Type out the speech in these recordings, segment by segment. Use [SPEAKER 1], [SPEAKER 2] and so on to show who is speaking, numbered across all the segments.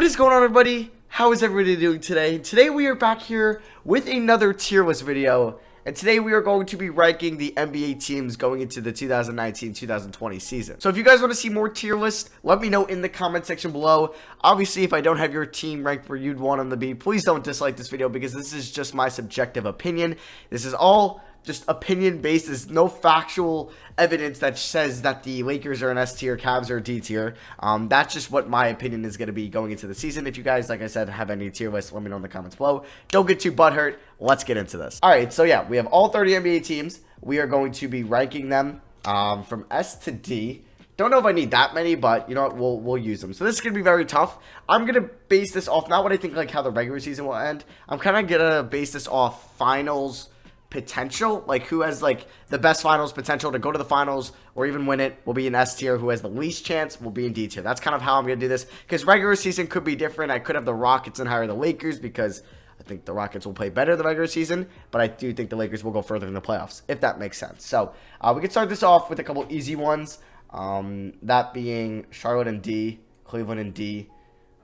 [SPEAKER 1] What is going on, everybody? How is everybody doing today? Today we are back here with another tier list video, and today we are going to be ranking the NBA teams going into the 2019-2020 season. So if you guys want to see more tier lists, let me know in the comment section below. Obviously, if I don't have your team ranked where you'd want them to be, please don't dislike this video because this is just my subjective opinion. This is all just opinion based. There's no factual evidence that says that the Lakers are an S tier, Cavs are a D tier. That's just what my opinion is going to be going into the season. If you guys, like I said, have any tier lists, let me know in the comments below. Don't get too butthurt. Let's get into this. All right, so yeah, we have all 30 NBA teams. We are going to be ranking them from S to D. Don't know if I need that many, but you know what, we'll use them. So this is going to be very tough. I'm going to base this off, not what I think like how the regular season will end. I'm kind of going to base this off finals potential, like who has like the best finals potential to go to the finals or even win it will be in S tier. Who has the least chance will be in D tier. That's kind of how I'm going to do this, because regular season could be different. I could have the Rockets and higher the Lakers because I think the Rockets will play better the regular season, but I do think the Lakers will go further in the playoffs, if that makes sense. So we can start this off with a couple easy ones, that being Charlotte in D, Cleveland in D.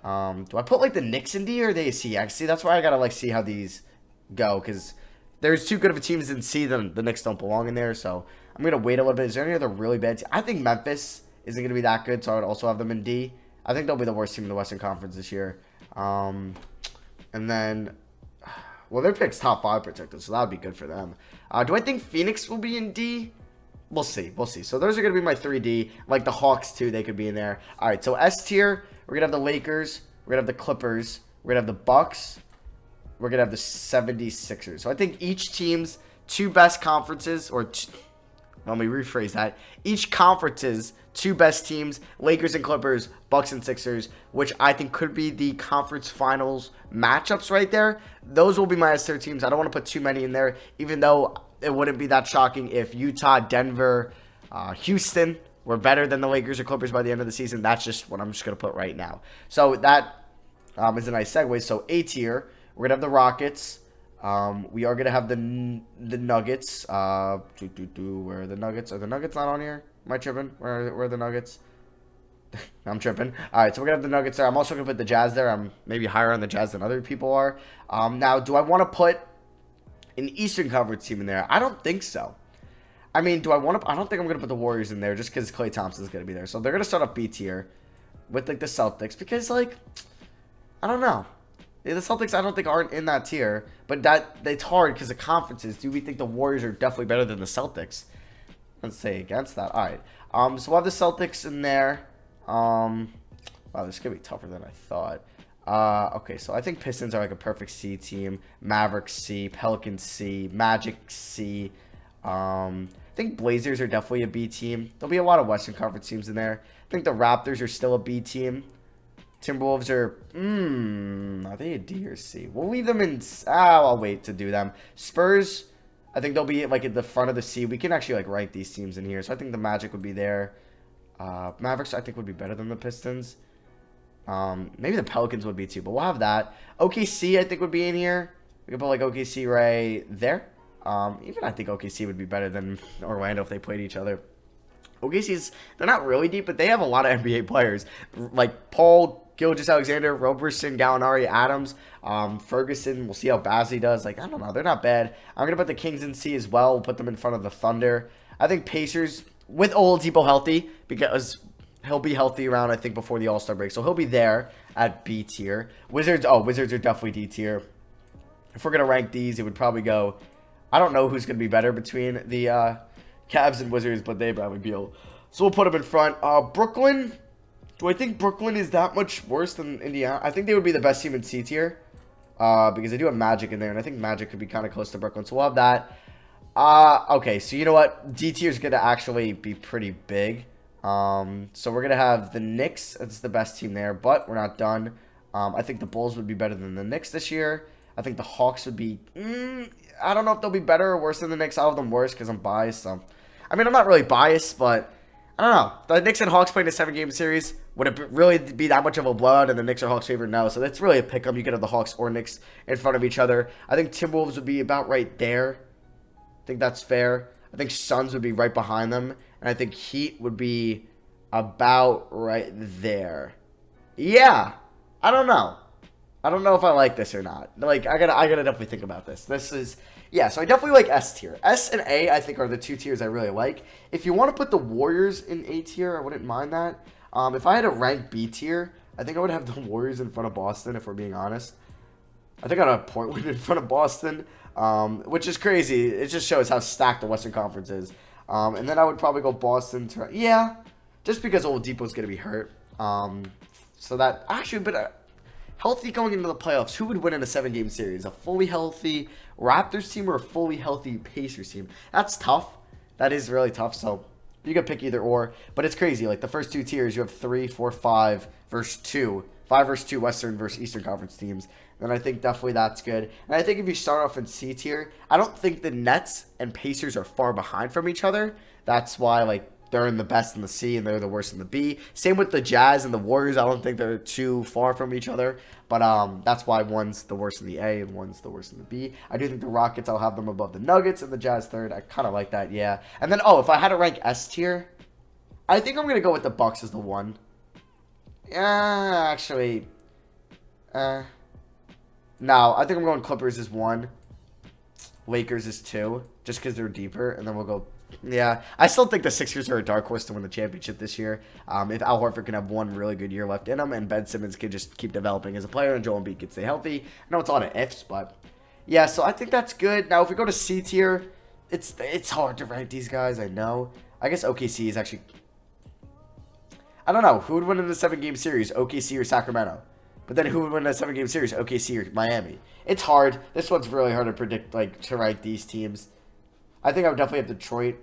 [SPEAKER 1] Do I put like the Knicks in D or are they a C? Actually, that's why I gotta like see how these go, because there's too good of a teams in C, then the Knicks don't belong in there. So I'm going to wait a little bit. Is there any other really bad team? I think Memphis isn't going to be that good, so I would also have them in D. I think they'll be the worst team in the Western Conference this year. And then, well, their pick's top 5 protected, so that would be good for them. Do I think Phoenix will be in D? We'll see. We'll see. So those are going to be my 3D. Like the Hawks, too, they could be in there. All right, so S tier, we're going to have the Lakers. We're going to have the Clippers. We're going to have the Bucks. We're going to have the 76ers. So I think each team's two best conferences, or let me rephrase that. Each conference's two best teams, Lakers and Clippers, Bucks and Sixers, which I think could be the conference finals matchups right there. Those will be my S tier teams. I don't want to put too many in there, even though it wouldn't be that shocking if Utah, Denver, Houston were better than the Lakers or Clippers by the end of the season. That's just what I'm just going to put right now. So that is a nice segue. So A tier, we're going to have the Rockets. We are going to have the Nuggets. Where are the Nuggets? Are the Nuggets not on here? Am I tripping? Where are the Nuggets? I'm tripping. All right, so we're going to have the Nuggets there. I'm also going to put the Jazz there. I'm maybe higher on the Jazz than other people are. Now, do I want to put an Eastern Conference team in there? I don't think so. I mean, do I want to? I don't think I'm going to put the Warriors in there just because Klay Thompson's going to be there. So they're going to start off B tier with like the Celtics because, like, I don't know. The Celtics, I don't think, aren't in that tier, but it's hard because of conferences. Do we think the Warriors are definitely better than the Celtics? Let's say against that. All right. So we'll have the Celtics in there. Wow, this is going to be tougher than I thought. Okay, so I think Pistons are like a perfect C team. Mavericks C, Pelicans C, Magic C. I think Blazers are definitely a B team. There'll be a lot of Western Conference teams in there. I think the Raptors are still a B team. Timberwolves are, are they a D or C? We'll leave them in, I'll wait to do them. Spurs, I think they'll be like at the front of the C. We can actually like write these teams in here. So I think the Magic would be there. Mavericks, I think, would be better than the Pistons. Maybe the Pelicans would be too, but we'll have that. OKC, I think, would be in here. We could put like OKC right there. Even I think OKC would be better than Orlando if they played each other. OKC's, they're not really deep, but they have a lot of NBA players. Like Paul, Gilgeous-Alexander, Roberson, Gallinari, Adams, Ferguson. We'll see how Bazley does. Like, I don't know. They're not bad. I'm going to put the Kings in C as well. We'll put them in front of the Thunder. I think Pacers, with Oladipo healthy, because he'll be healthy around, I think, before the All-Star break. So he'll be there at B tier. Wizards are definitely D tier. If we're going to rank these, it would probably go, I don't know who's going to be better between the Cavs and Wizards, but they probably be able. So we'll put them in front. Brooklyn. Do I think Brooklyn is that much worse than Indiana? I think they would be the best team in C tier. Because they do have Magic in there. And I think Magic could be kind of close to Brooklyn. So we'll have that. Okay, so you know what? D tier is going to actually be pretty big. So we're going to have the Knicks. That's the best team there. But we're not done. I think the Bulls would be better than the Knicks this year. I think the Hawks would be... I don't know if they'll be better or worse than the Knicks. I'll have them worse because I'm biased. So, I mean, I'm not really biased, but... I don't know. The Knicks and Hawks playing a 7-game series. Would it really be that much of a blowout and the Knicks are Hawks favorite? No. So that's really a pick-em. You could have the Hawks or Knicks in front of each other. I think Timberwolves would be about right there. I think that's fair. I think Suns would be right behind them. And I think Heat would be about right there. Yeah. I don't know. I don't know if I like this or not. Like, I gotta definitely think about this. This is, yeah, so I definitely like S tier. S and A, I think, are the two tiers I really like. If you want to put the Warriors in A tier, I wouldn't mind that. If I had a rank B tier, I think I would have the Warriors in front of Boston, if we're being honest. I think I'd have Portland in front of Boston, which is crazy. It just shows how stacked the Western Conference is. And then I would probably go Boston to, yeah, just because Oladipo's going to be hurt. So that, actually, but healthy going into the playoffs, who would win in a 7-game series? A fully healthy Raptors team or a fully healthy Pacers team? That's tough. That is really tough, so you can pick either or. But it's crazy. Like, the first two tiers, you have 3, 4, 5 versus 2. 5 versus 2 Western versus Eastern Conference teams. And I think definitely that's good. And I think if you start off in C tier, I don't think the Nets and Pacers are far behind from each other. That's why, like, they're in the best in the C and they're the worst in the B. Same with the Jazz and the Warriors. I don't think they're too far from each other. But that's why one's the worst in the A and one's the worst in the B. I do think the Rockets, I'll have them above the Nuggets and the Jazz third. I kind of like that, yeah. And then, if I had to rank S tier, I think I'm going to go with the Bucks as the 1. Yeah, actually. No, I think I'm going Clippers as 1. Lakers as 2. Just because they're deeper. And then we'll go. Yeah, I still think the Sixers are a dark horse to win the championship this year. If Al Horford can have one really good year left in him, and Ben Simmons can just keep developing as a player, and Joel Embiid can stay healthy. I know it's a lot of ifs, but yeah, so I think that's good. Now, if we go to C tier, it's hard to rank these guys, I know. I guess OKC is actually, I don't know, who would win in the 7-game series, OKC or Sacramento? But then who would win in a 7-game series, OKC or Miami? It's hard. This one's really hard to predict, like, to rank these teams. I think I would definitely have Detroit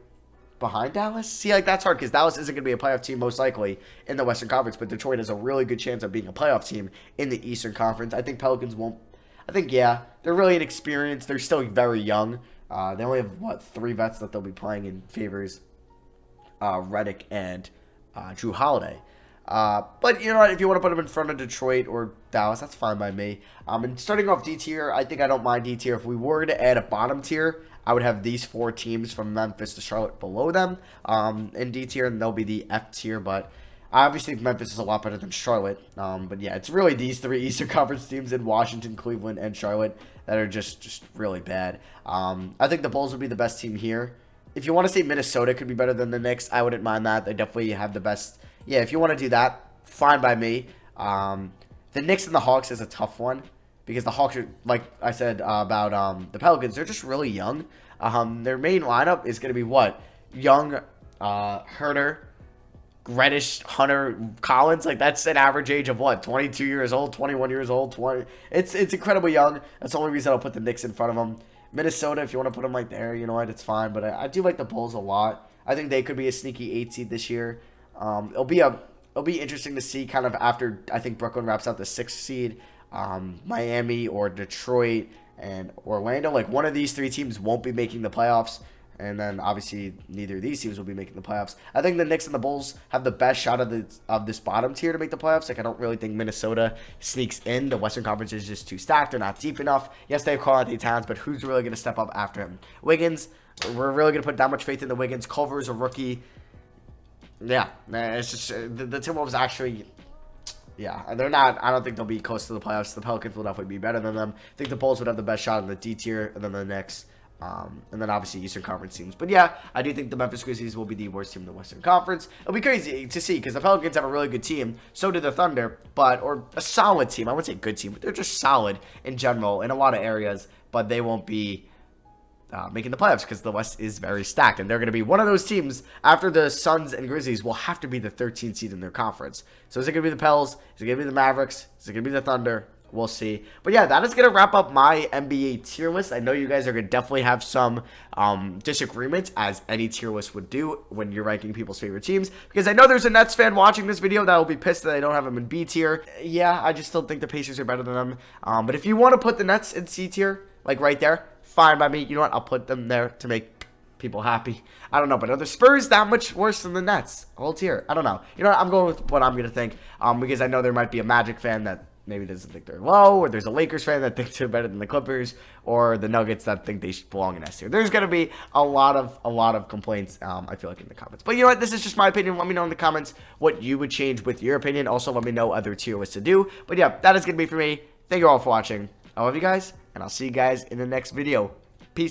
[SPEAKER 1] behind Dallas. See, like, that's hard because Dallas isn't going to be a playoff team most likely in the Western Conference, but Detroit has a really good chance of being a playoff team in the Eastern Conference. I think Pelicans won't. I think, yeah, they're really inexperienced. They're still very young. They only have, 3 vets that they'll be playing in Favors, Redick, and Drew Holiday. But, you know what, if you want to put them in front of Detroit or Dallas, that's fine by me. And starting off D tier, I think I don't mind D tier. If we were to add a bottom tier, I would have these 4 teams from Memphis to Charlotte below them in D tier, and they'll be the F tier. But I obviously think Memphis is a lot better than Charlotte. But yeah, it's really these 3 Eastern Conference teams in Washington, Cleveland, and Charlotte that are just really bad. I think the Bulls would be the best team here. If you want to say Minnesota could be better than the Knicks, I wouldn't mind that. They definitely have the best. Yeah, if you want to do that, fine by me. The Knicks and the Hawks is a tough one. Because the Hawks are, like I said about the Pelicans, they're just really young. Their main lineup is going to be what? Young, Herter, Reddish, Hunter, Collins. Like, that's an average age of what? 22 years old, 21 years old, 20. It's incredibly young. That's the only reason I'll put the Knicks in front of them. Minnesota, if you want to put them right there, you know what? It's fine. But I do like the Bulls a lot. I think they could be a sneaky 8 seed this year. It'll be interesting to see kind of after, I think, Brooklyn wraps out the 6th seed. Miami or Detroit and Orlando, like one of these 3 teams won't be making the playoffs, and then obviously neither of these teams will be making the playoffs. I think the Knicks and the Bulls have the best shot of this bottom tier to make the playoffs. Like, I don't really think Minnesota sneaks in. The Western Conference is just too stacked. They're not deep enough. Yes, they have Karl-Anthony Towns, but who's really going to step up after him? Wiggins, we're really going to put that much faith in the Wiggins. Culver's a rookie. Yeah, it's just the Timberwolves actually. Yeah, they're not. I don't think they'll be close to the playoffs. The Pelicans will definitely be better than them. I think the Bulls would have the best shot in the D tier, and then the Knicks, and then obviously Eastern Conference teams. But yeah, I do think the Memphis Grizzlies will be the worst team in the Western Conference. It'll be crazy to see because the Pelicans have a really good team. So do the Thunder, or a solid team. I wouldn't say good team, but they're just solid in general in a lot of areas. But they won't be making the playoffs because the West is very stacked, and they're going to be one of those teams after the Suns and Grizzlies will have to be the 13th seed in their conference. So is it going to be the Pels? Is it going to be the Mavericks? Is it going to be the Thunder? We'll see. But yeah, that is going to wrap up my NBA tier list. I know you guys are going to definitely have some disagreements, as any tier list would do when you're ranking people's favorite teams. Because I know there's a Nets fan watching this video that will be pissed that I don't have them in B tier. Yeah, I just still think the Pacers are better than them. But if you want to put the Nets in C tier, like right there, fine by me. You know what? I'll put them there to make people happy. I don't know, but are the Spurs that much worse than the Nets? Whole tier. I don't know. You know what? I'm going with what I'm going to think because I know there might be a Magic fan that maybe doesn't think they're low, or there's a Lakers fan that thinks they're better than the Clippers, or the Nuggets that think they should belong in S tier. There's gonna be a lot of complaints. I feel like in the comments, but you know what? This is just my opinion. Let me know in the comments what you would change with your opinion. Also, let me know other tier lists to do. But yeah, that is gonna be for me. Thank you all for watching. I love you guys, and I'll see you guys in the next video. Peace.